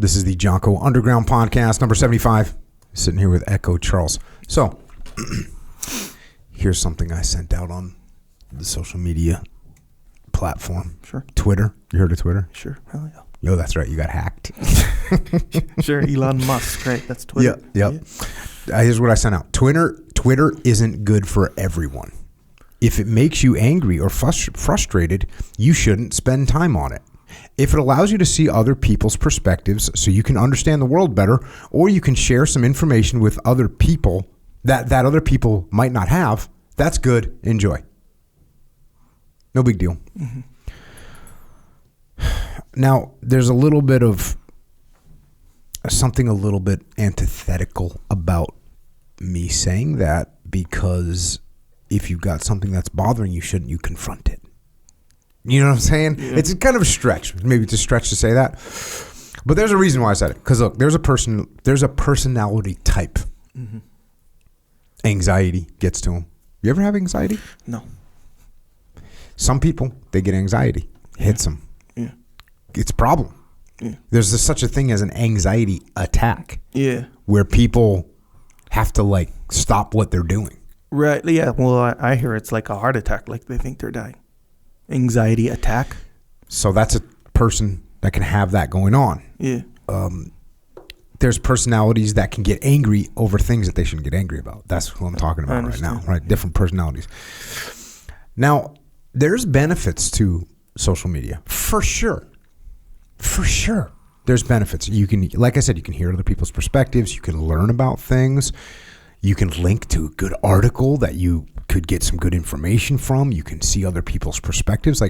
This is the Jocko Underground Podcast, number 75. Sitting here with Echo Charles. So, here's something I sent out on the social media platform. Sure. Twitter. You heard of Twitter? Sure. Hell yeah. Yo, that's right. You got hacked. Sure. Elon Musk, right? That's Twitter. Yep. Here's what I sent out. Twitter isn't good for everyone. If it makes you angry or frustrated, you shouldn't spend time on it. If it allows you to see other people's perspectives so you can understand the world better, or you can share some information with other people that other people might not have, that's good. Enjoy. No big deal. Mm-hmm. Now, there's a little bit of something a little bit antithetical about me saying that, because if you've got something that's bothering you, shouldn't you confront it? You know what I'm saying? Yeah. It's kind of a stretch. Maybe it's a stretch to say that. But there's a reason why I said it. Because look, there's a personality type. Mm-hmm. Anxiety gets to them. You ever have anxiety? No. Some people, they get anxiety. Hits them. Yeah. It's a problem. Yeah. There's such a thing as an anxiety attack. Yeah. Where people have to stop what they're doing. Right. Yeah. Well, I hear it's like a heart attack. Like they think they're dying. Anxiety attack. So that's a person that can have that going on. Yeah. There's personalities that can get angry over things that they shouldn't get angry about. That's who I'm talking about right now, right? Different personalities. Now, there's benefits to social media, for sure. For sure. There's benefits. You can, like I said, you can hear other people's perspectives. You can learn about things. You can link to a good article that you could get some good information from. You can see other people's perspectives.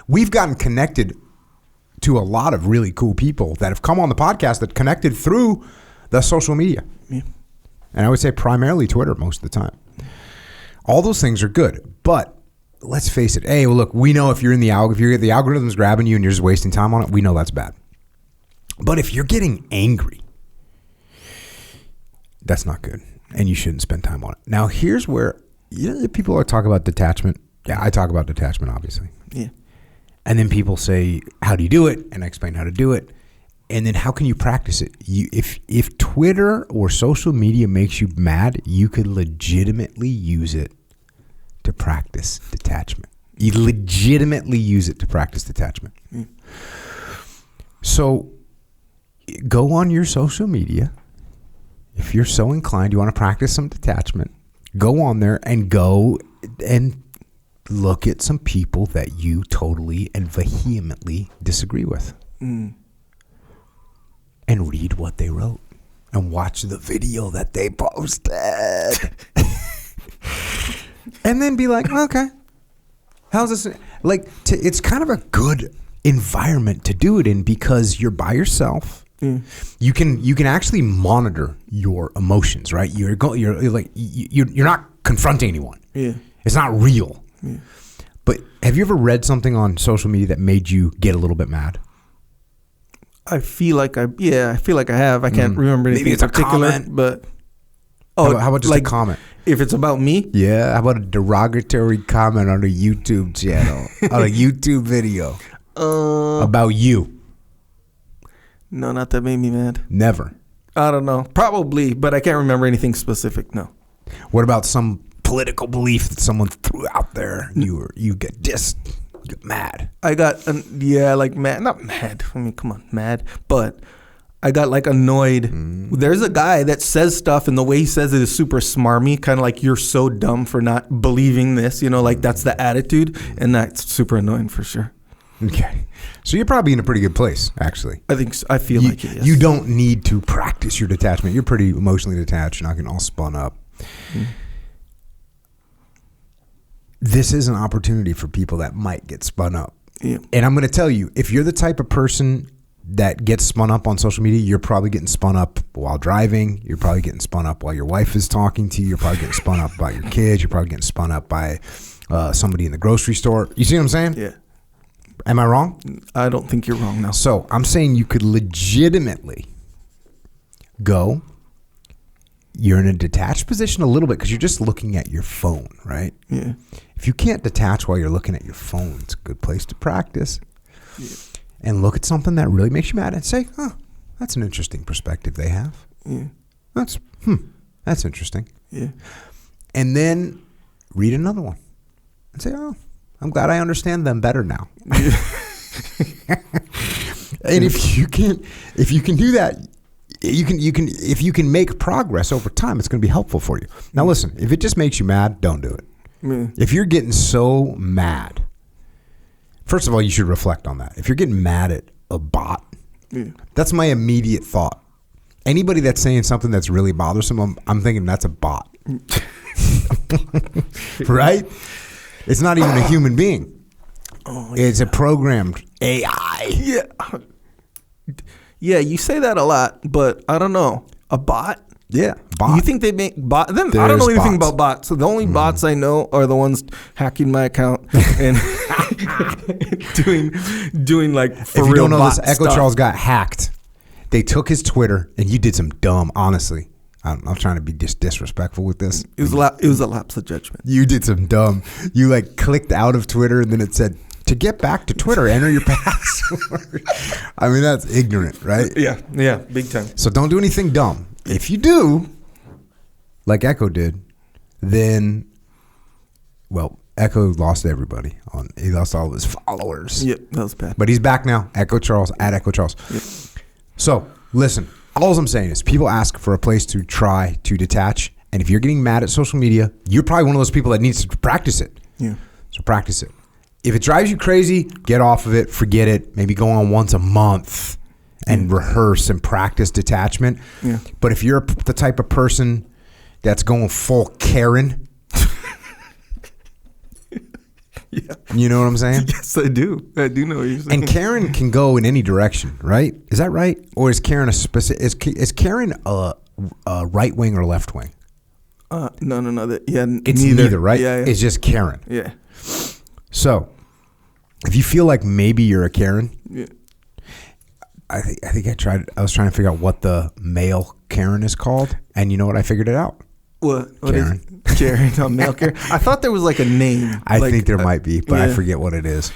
We've gotten connected to a lot of really cool people that have come on the podcast that connected through the social media. Yeah. And I would say primarily Twitter most of the time. All those things are good, but let's face it. Hey, well, look, we know if the algorithm's grabbing you and you're just wasting time on it, we know that's bad. But if you're getting angry, that's not good, and you shouldn't spend time on it. Now, here's where people are talking about detachment. Yeah, I talk about detachment, obviously. Yeah. And then people say, how do you do it? And I explain how to do it. And then how can you practice it? If Twitter or social media makes you mad, you could legitimately use it to practice detachment. You legitimately use it to practice detachment. Mm. So go on your social media. If you're so inclined, you want to practice some detachment, go on there and go and look at some people that you totally and vehemently disagree with. Mm. And read what they wrote and watch the video that they posted. And then be like, okay, how's this? It's kind of a good environment to do it in, because you're by yourself. Mm. You can actually monitor your emotions, right? You're not confronting anyone. Yeah. It's not real. Yeah. But have you ever read something on social media that made you get a little bit mad? I feel like I have. I can't remember anything in particular, but how about just a comment? If it's about me? Yeah. How about a derogatory comment on a YouTube channel, on a YouTube video about you? No, not that made me mad. Never. I don't know. Probably, but I can't remember anything specific. No. What about some political belief that someone threw out there? You get dissed. You get mad. I got mad. Not mad. I mean, come on, mad. But I got annoyed. Mm. There's a guy that says stuff, and the way he says it is super smarmy, kind of like, you're so dumb for not believing this. That's the attitude, and that's super annoying for sure. Okay. So you're probably in a pretty good place, actually. I think so. I feel like it, yes. You don't need to practice your detachment. You're pretty emotionally detached. You're not getting all spun up. Mm. This is an opportunity for people that might get spun up. Yeah. And I'm going to tell you, if you're the type of person that gets spun up on social media, you're probably getting spun up while driving. You're probably getting spun up while your wife is talking to you. You're probably getting spun up by your kids. You're probably getting spun up by somebody in the grocery store. You see what I'm saying? Yeah. Am I wrong? I don't think you're wrong, no. So I'm saying you could legitimately go. You're in a detached position a little bit because you're just looking at your phone, right? Yeah. If you can't detach while you're looking at your phone, it's a good place to practice. Yeah. And look at something that really makes you mad and say, that's an interesting perspective they have. Yeah. That's interesting. Yeah. And then read another one and say, oh, I'm glad I understand them better now. Yeah. And if you can do that, if you can make progress over time, it's going to be helpful for you. Now listen, if it just makes you mad, don't do it. Yeah. If you're getting so mad, first of all, you should reflect on that. If you're getting mad at a bot, that's my immediate thought. Anybody that's saying something that's really bothersome, I'm thinking that's a bot. Right? It's not even a human being. It's a programmed AI. Yeah. Yeah, you say that a lot, but I don't know. A bot? Yeah, bot. You think they make bot? Then I There's don't know anything bots. about bots. So the only bots I know are the ones hacking my account and doing like for if you real don't know bot this, Echo stuff. Charles got hacked. They took his Twitter, and you did some dumb. Honestly, I'm trying to be disrespectful with this. It was a lapse of judgment. You did some dumb. You like clicked out of Twitter, and then it said, to get back to Twitter, enter your password. I mean, that's ignorant, right? Yeah, big time. So don't do anything dumb. If you do, like Echo did, then, well, Echo lost everybody. He lost all of his followers. Yep, that was bad. But he's back now, Echo Charles, at Echo Charles. Yep. So, listen, all I'm saying is people ask for a place to try to detach. And if you're getting mad at social media, you're probably one of those people that needs to practice it. Yeah. So practice it. If it drives you crazy, get off of it, forget it. Maybe go on once a month and rehearse and practice detachment. Yeah. But if you're the type of person that's going full Karen, Yeah. you know what I'm saying? Yes, I do. I do know what you're saying. And Karen can go in any direction, right? Is that right? Or is Karen a specific? Is Karen a right wing or left wing? No. It's neither, right? Yeah. It's just Karen. Yeah. So, if you feel like maybe you're a Karen, Yeah. I was trying to figure out what the male Karen is called, and you know what? I figured it out. What Karen. is Karen? A male Karen? I thought there was like a name. I think there might be, but I yeah. forget what it is.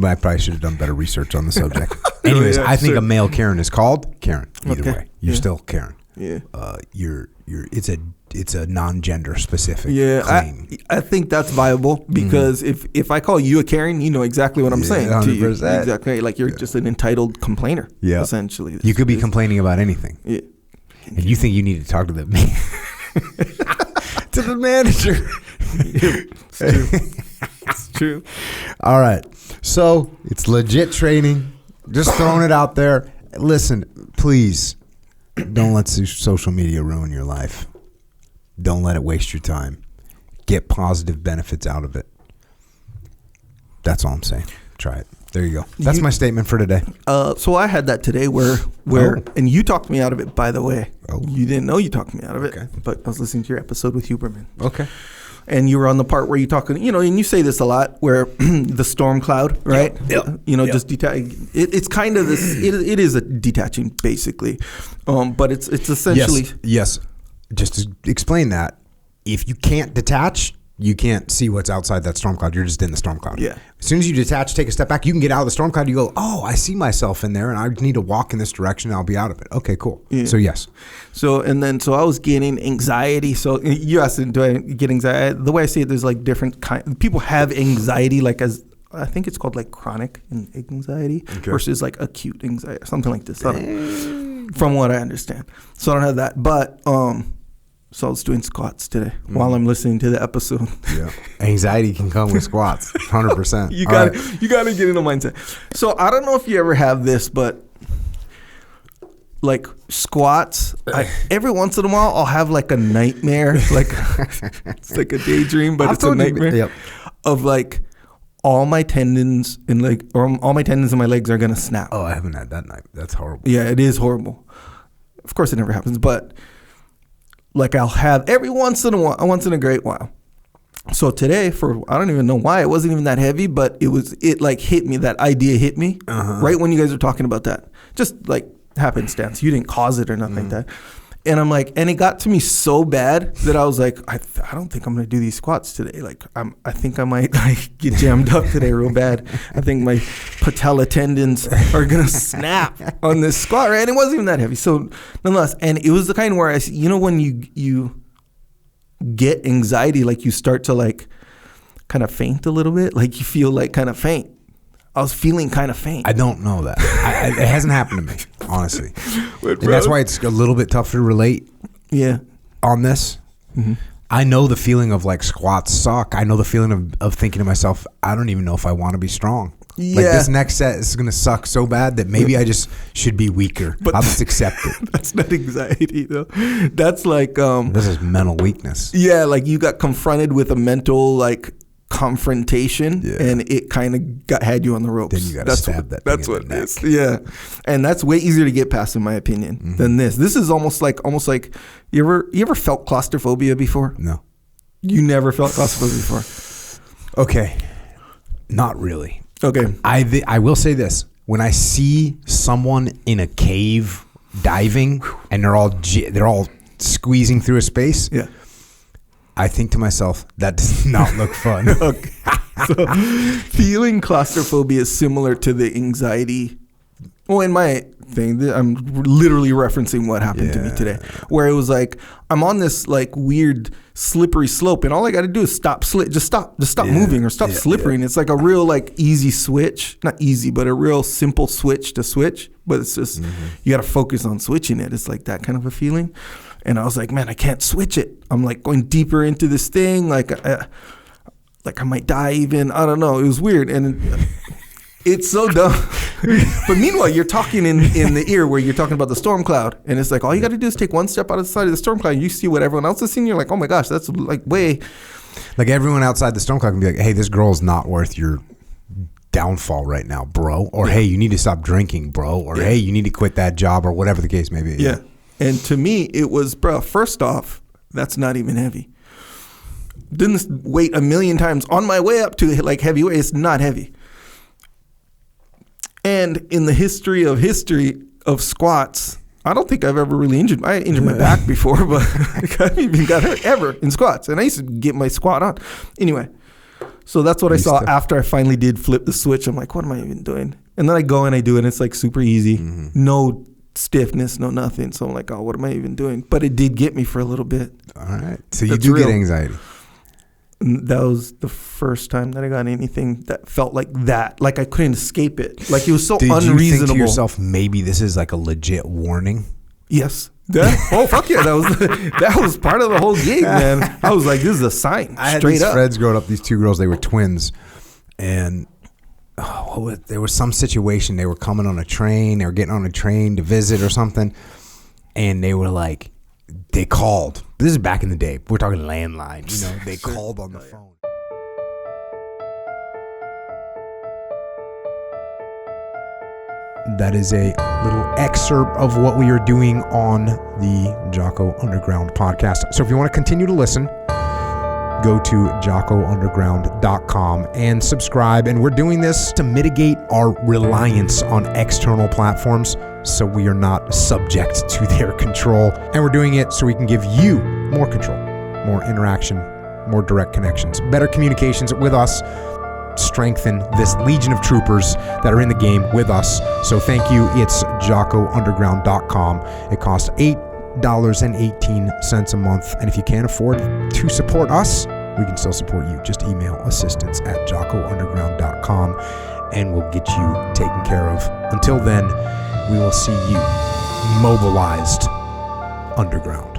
I probably should have done better research on the subject. Anyways, Yeah, I think sure. a male Karen is called Karen. Either Okay. way, you're Yeah. still Karen. Yeah. It's a non-gender specific Yeah, claim. I think that's viable because if I call you a Karen, you know exactly what I'm saying to you. 100%. Exactly, like you're just an entitled complainer. Yeah. Essentially, You could be complaining about anything, Yeah. and you think you need to talk to the to the manager. It's true. It's true. All right, so it's legit training. Just throwing it out there. Listen, please don't let social media ruin your life. Don't let it waste your time. Get positive benefits out of it. That's all I'm saying. Try it. There you go. That's my statement for today. So I had that today where and you talked me out of it, by the way. Oh. You didn't know you talked me out of it, Okay. but I was listening to your episode with Huberman. Okay. And you were on the part where you talking, and you say this a lot, where the storm cloud, right? Yep. Just it's kind of this. It is a detaching, basically, but it's essentially Yes. Just to explain that, if you can't detach, you can't see what's outside that storm cloud. You're just in the storm cloud. Yeah. As soon as you detach, take a step back, you can get out of the storm cloud. You go, oh, I see myself in there, and I need to walk in this direction, and I'll be out of it. Okay, cool. Yeah. So, yes. So I was getting anxiety. So you asked, do I get anxiety? The way I see it, there's like different kind. People have anxiety, like as I think it's called like chronic anxiety versus like acute anxiety, something like this. From what I understand. So I don't have that, but so I was doing squats today while I'm listening to the episode. Yeah. Anxiety can come with squats, 100%. You got to get in the mindset. So I don't know if you ever have this, but like squats, every once in a while I'll have like a nightmare, like it's like a daydream, but it's a nightmare of like all my tendons in all my tendons in my legs are gonna snap. Oh, I haven't had that night. That's horrible. Yeah, it is horrible. Of course, it never happens, but like I'll have every once in a great while. So today, I don't even know why, it wasn't even that heavy, but it like hit me. That idea hit me right when you guys were talking about that. Just like happenstance. You didn't cause it or nothing like that. And I'm like, and it got to me so bad that I was like, I don't think I'm gonna do these squats today. Like, I think I might like get jammed up today real bad. I think my patella tendons are gonna snap on this squat, right? And it wasn't even that heavy. So nonetheless, and it was the kind where when you get anxiety, like you start to like kind of faint a little bit, like you feel like kind of faint. I was feeling kind of faint. I don't know that. It hasn't happened to me, honestly. And that's why it's a little bit tougher to relate. Yeah. On this. Mm-hmm. I know the feeling of like squats suck. I know the feeling of thinking to myself, I don't even know if I want to be strong. Yeah. Like this next set is going to suck so bad that maybe I just should be weaker. But I'll just accept it. That's not anxiety though. That's like this is mental weakness. Yeah, like you got confronted with a mental like confrontation, and it kind of had you on the ropes. Then you got to stab that. That's what it is. Yeah, and that's way easier to get past, in my opinion, than this. This is almost like you ever felt claustrophobia before? No, you never felt claustrophobia before. Okay, not really. Okay, I will say this: when I see someone in a cave diving and they're all squeezing through a space, yeah. I think to myself, that does not look fun. Okay. So, feeling claustrophobia is similar to the anxiety. Well, in my thing, I'm literally referencing what happened to me today, where it was like, I'm on this like weird slippery slope, and all I got to do is stop moving or stop slippering. It's like a real like easy switch, not easy, but a real simple switch to switch. But it's just, you got to focus on switching it. It's like that kind of a feeling. And I was like, man, I can't switch it. I'm like going deeper into this thing. Like I might die even. I don't know. It was weird. And it's so dumb. But meanwhile, you're talking in the ear where you're talking about the storm cloud. And it's like, all you got to do is take one step out of the side of the storm cloud. And you see what everyone else is seeing. You're like, oh my gosh, that's like way. Like everyone outside the storm cloud can be like, hey, this girl's not worth your downfall right now, bro. Or, hey, you need to stop drinking, bro. Or, hey, you need to quit that job, or whatever the case may be. Yeah. And to me, it was, bro, first off, that's not even heavy. Didn't weight a million times on my way up to like heavy weight. It's not heavy. And in the history of squats, I don't think I've ever really injured my back before, but I haven't even got hurt ever in squats. And I used to get my squat on. Anyway, so that's what I saw after I finally did flip the switch. I'm like, what am I even doing? And then I go and I do it, and it's like super easy. No stiffness, no nothing. So I'm like, oh, what am I even doing? But it did get me for a little bit. All right. So you do get anxiety. And that was the first time that I got anything that felt like that. Like I couldn't escape it. Like it was so unreasonable. Did you think to yourself, maybe this is like a legit warning? Yes. Oh, fuck yeah. That was part of the whole gig, man. I was like, this is a sign. I had these friends growing up, these two girls, they were twins. And there was some situation. They were coming on a train. They were getting on a train to visit or something. And they were like, they called. This is back in the day. We're talking landline. You know, they called on the phone. That is a little excerpt of what we are doing on the Jocko Underground podcast. So if you want to continue to listen, go to jockounderground.com and subscribe. And we're doing this to mitigate our reliance on external platforms so we are not subject to their control. And we're doing it so we can give you more control, more interaction, more direct connections, better communications with us, strengthen this legion of troopers that are in the game with us. So thank you. It's jockounderground.com. It costs $8.18 a month. And if you can't afford to support us, we can still support you. Just email assistance@jockounderground.com and we'll get you taken care of. Until then, we will see you mobilized underground.